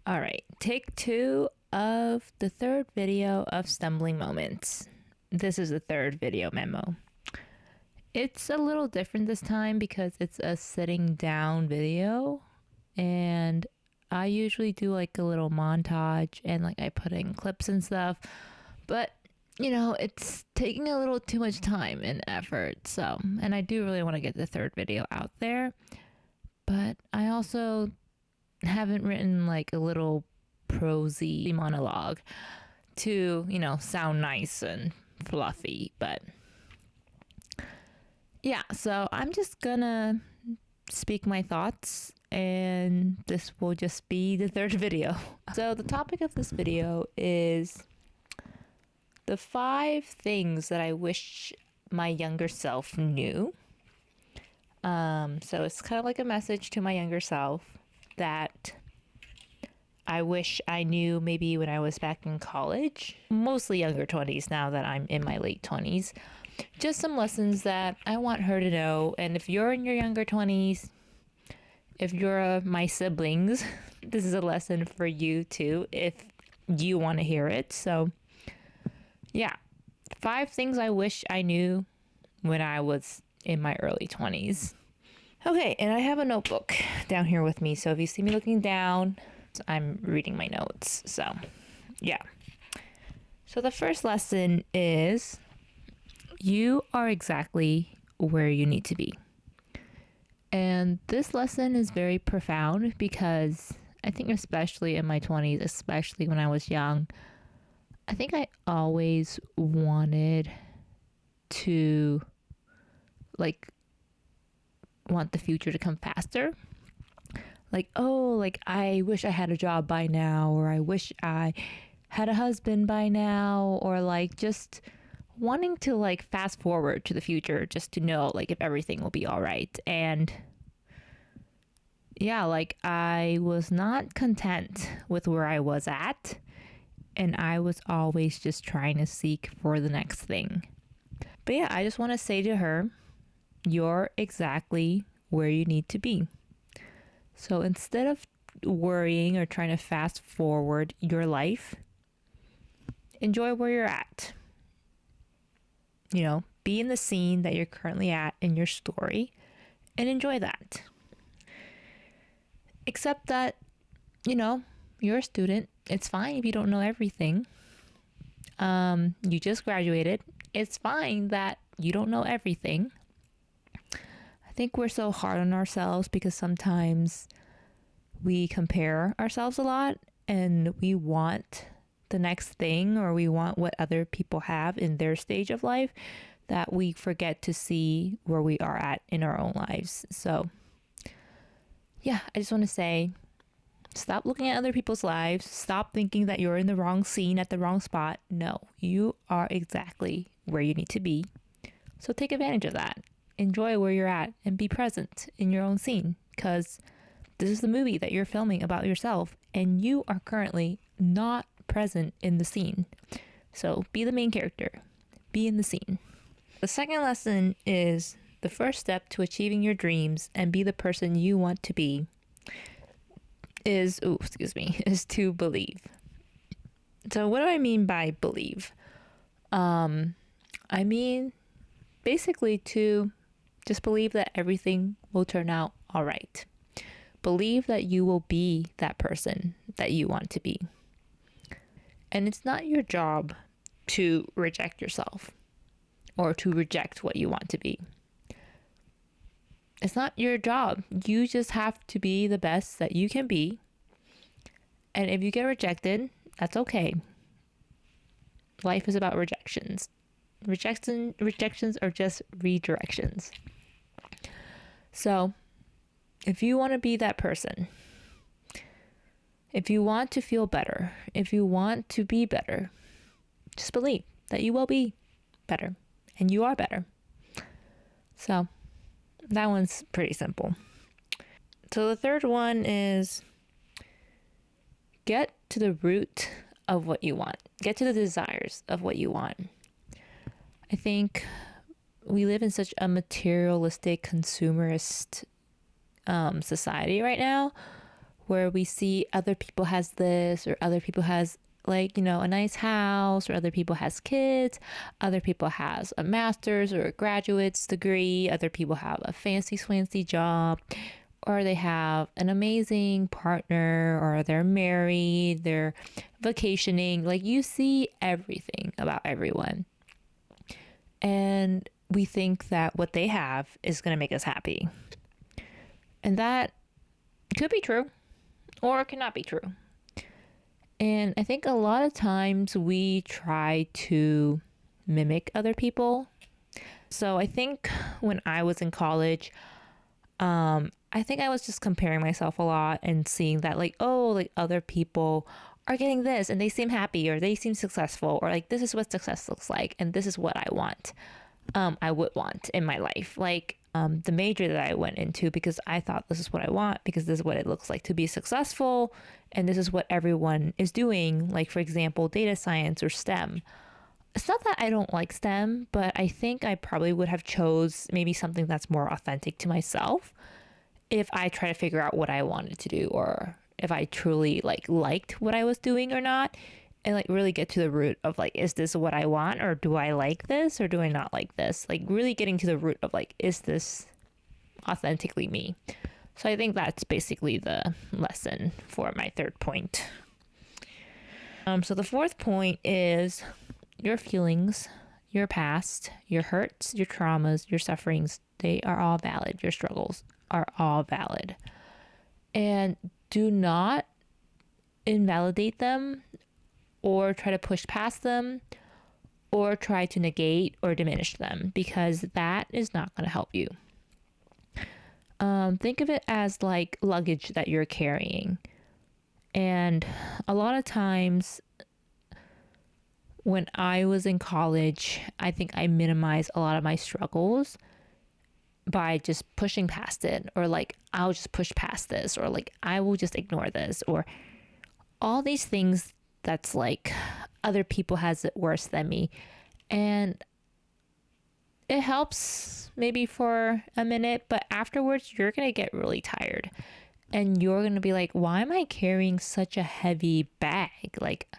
All right, take 2 of the third video of Stumbling Moments. This is the third video memo. It's a little different this time because it's a sitting down video, and I usually do like a little montage and like I put in clips and stuff, but it's taking a little too much time and effort. So, and I do really want to get the third video out there, but I also haven't written like a little prosy monologue to, sound nice and fluffy. But yeah, so I'm just gonna speak my thoughts, and this will just be the third video. So the topic of this video is the 5 things that I wish my younger self knew. So it's kind of like a message to my younger self that I wish I knew maybe when I was back in college, mostly younger 20s now that I'm in my late 20s. Just some lessons that I want her to know. And if you're in your younger 20s, if you're my siblings, this is a lesson for you too, if you want to hear it. So yeah, 5 things I wish I knew when I was in my early 20s. Okay, and I have a notebook down here with me. So if you see me looking down, I'm reading my notes. So yeah. So the first lesson is you are exactly where you need to be. And this lesson is very profound because I think especially in my 20s, especially when I was young, I think I always wanted to want the future to come faster. I wish I had a job by now, or I wish I had a husband by now, or just wanting to fast forward to the future just to know if everything will be all right. And yeah, I was not content with where I was at, and I was always just trying to seek for the next thing. But yeah, I just want to say to her, you're exactly where you need to be. So instead of worrying or trying to fast forward your life, enjoy where you're at. Be in the scene that you're currently at in your story and enjoy that. Except that, you're a student. It's fine if you don't know everything. You just graduated. It's fine that you don't know everything. I think we're so hard on ourselves because sometimes we compare ourselves a lot and we want the next thing, or we want what other people have in their stage of life, that we forget to see where we are at in our own lives. So yeah, I just want to say, stop looking at other people's lives. Stop thinking that you're in the wrong scene at the wrong spot. No, you are exactly where you need to be. So take advantage of that. Enjoy where you're at and be present in your own scene, because this is the movie that you're filming about yourself, and you are currently not present in the scene. So be the main character. Be in the scene. The second lesson is the first step to achieving your dreams and be the person you want to be is to believe. So what do I mean by believe? I mean basically to just believe that everything will turn out all right. Believe that you will be that person that you want to be. And it's not your job to reject yourself or to reject what you want to be. It's not your job. You just have to be the best that you can be. And if you get rejected, that's okay. Life is about rejections. Rejections are just redirections. So if you want to be that person, if you want to feel better, if you want to be better, just believe that you will be better and you are better. So that one's pretty simple. So the third one is get to the root of what you want. Get to the desires of what you want. I think we live in such a materialistic, consumerist society right now, where we see other people has this, or other people has like, a nice house, or other people has kids, other people has a master's or a graduate's degree, other people have a fancy swancy job, or they have an amazing partner, or they're married, they're vacationing. Like, you see everything about everyone. And we think that what they have is going to make us happy. And that could be true, or it cannot be true. And I think a lot of times we try to mimic other people. So I think when I was in college, I think I was just comparing myself a lot and seeing that like, oh, like other people are getting this and they seem happy, or they seem successful, or like this is what success looks like and this is what I want. I would want in my life. Like the major that I went into, because I thought this is what I want, because this is what it looks like to be successful, and this is what everyone is doing. Like, for example, data science or STEM. It's not that I don't like STEM, but I think I probably would have chose maybe something that's more authentic to myself if I try to figure out what I wanted to do, or if I truly liked what I was doing or not, and like really get to the root of like, is this what I want, or do I like this, or do I not like this? Like really getting to the root of like, is this authentically me? So I think that's basically the lesson for my third point. So the fourth point is your feelings, your past, your hurts, your traumas, your sufferings, they are all valid. Your struggles are all valid. And do not invalidate them, or try to push past them, or try to negate or diminish them, because that is not going to help you. Think of it as like luggage that you're carrying. And a lot of times when I was in college, I think I minimized a lot of my struggles by just pushing past it, or like, I'll just push past this, or like, I will just ignore this, or all these things that's like other people has it worse than me. And it helps maybe for a minute, but afterwards you're going to get really tired, and you're going to be like, why am I carrying such a heavy bag? Like,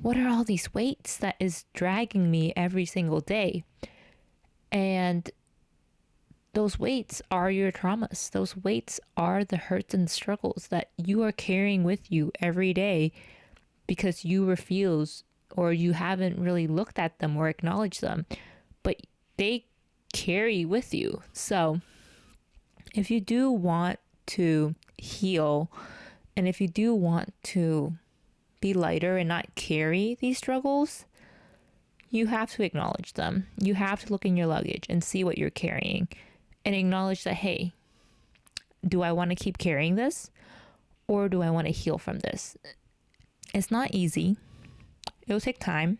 what are all these weights that is dragging me every single day? And those weights are your traumas. Those weights are the hurts and struggles that you are carrying with you every day, because you refuse, or you haven't really looked at them or acknowledged them, but they carry with you. So if you do want to heal, and if you do want to be lighter and not carry these struggles, you have to acknowledge them. You have to look in your luggage and see what you're carrying, and acknowledge that, hey, do I want to keep carrying this, or do I want to heal from this? It's not easy. It will take time.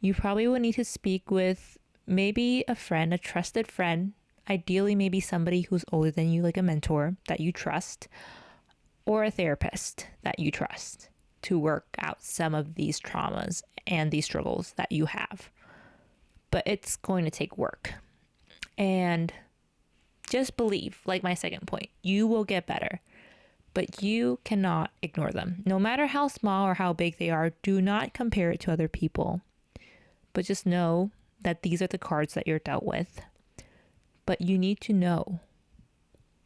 You probably will need to speak with maybe a friend, a trusted friend, ideally maybe somebody who's older than you, like a mentor that you trust, or a therapist that you trust, to work out some of these traumas and these struggles that you have. But it's going to take work. And just believe, like my second point, you will get better. But you cannot ignore them. No matter how small or how big they are, do not compare it to other people. But just know that these are the cards that you're dealt with. But you need to know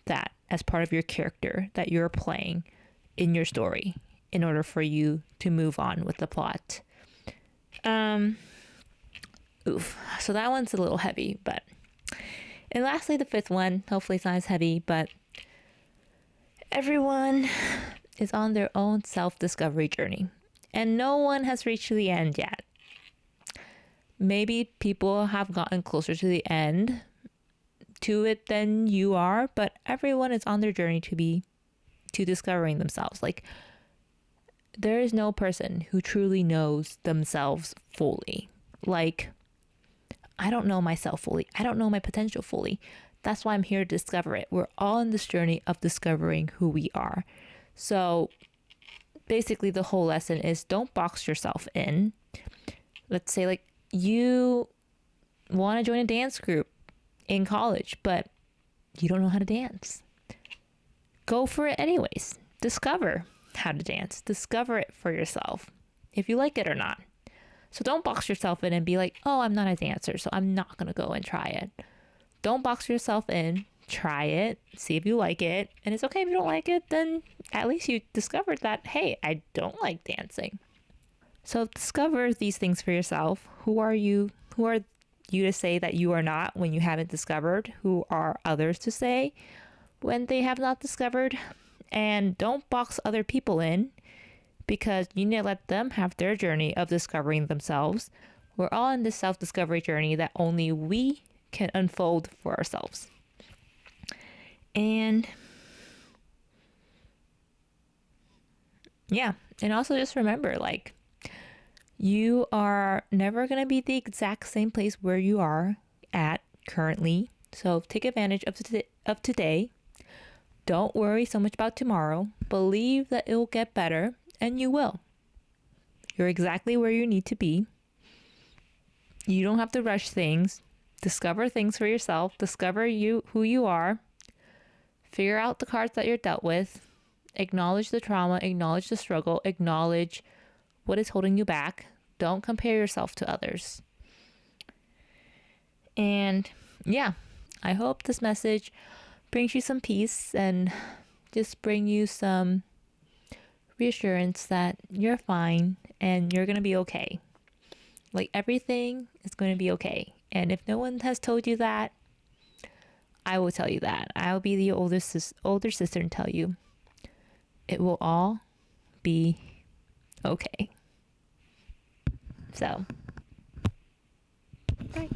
that as part of your character that you're playing in your story, in order for you to move on with the plot. So that one's a little heavy, but... And lastly, the fifth one, hopefully it's not as heavy, but everyone is on their own self-discovery journey, and no one has reached the end yet. Maybe people have gotten closer to the end to it than you are, but everyone is on their journey to discovering themselves. Like, there is no person who truly knows themselves fully. Like, I don't know myself fully. I don't know my potential fully. That's why I'm here to discover it. We're all on this journey of discovering who we are. So basically the whole lesson is, don't box yourself in. Let's say like you want to join a dance group in college, but you don't know how to dance. Go for it anyways. discover how to dance. Discover it for yourself, if you like it or not. So don't box yourself in and be like, oh, I'm not a dancer, so I'm not going to go and try it. Don't box yourself in. Try it, see if you like it. And it's okay if you don't like it, then at least you discovered that, hey, I don't like dancing. So discover these things for yourself. Who are you? Who are you to say that you are not when you haven't discovered? Who are others to say when they have not discovered? And don't box other people in, because you need to let them have their journey of discovering themselves. We're all in this self-discovery journey that only we can unfold for ourselves. And yeah, and also just remember, like, you are never going to be the exact same place where you are at currently. So take advantage of today. Don't worry so much about tomorrow. Believe that it will get better, and you will. You're exactly where you need to be. You don't have to rush things. Discover things for yourself. Discover who you are. Figure out the cards that you're dealt with. Acknowledge the trauma. Acknowledge the struggle. Acknowledge what is holding you back. Don't compare yourself to others. And yeah, I hope this message brings you some peace and just bring you some reassurance that you're fine and you're going to be okay. Like, everything is going to be okay. And if no one has told you that, I will tell you that. I'll be the older sister and tell you it will all be okay. So, bye.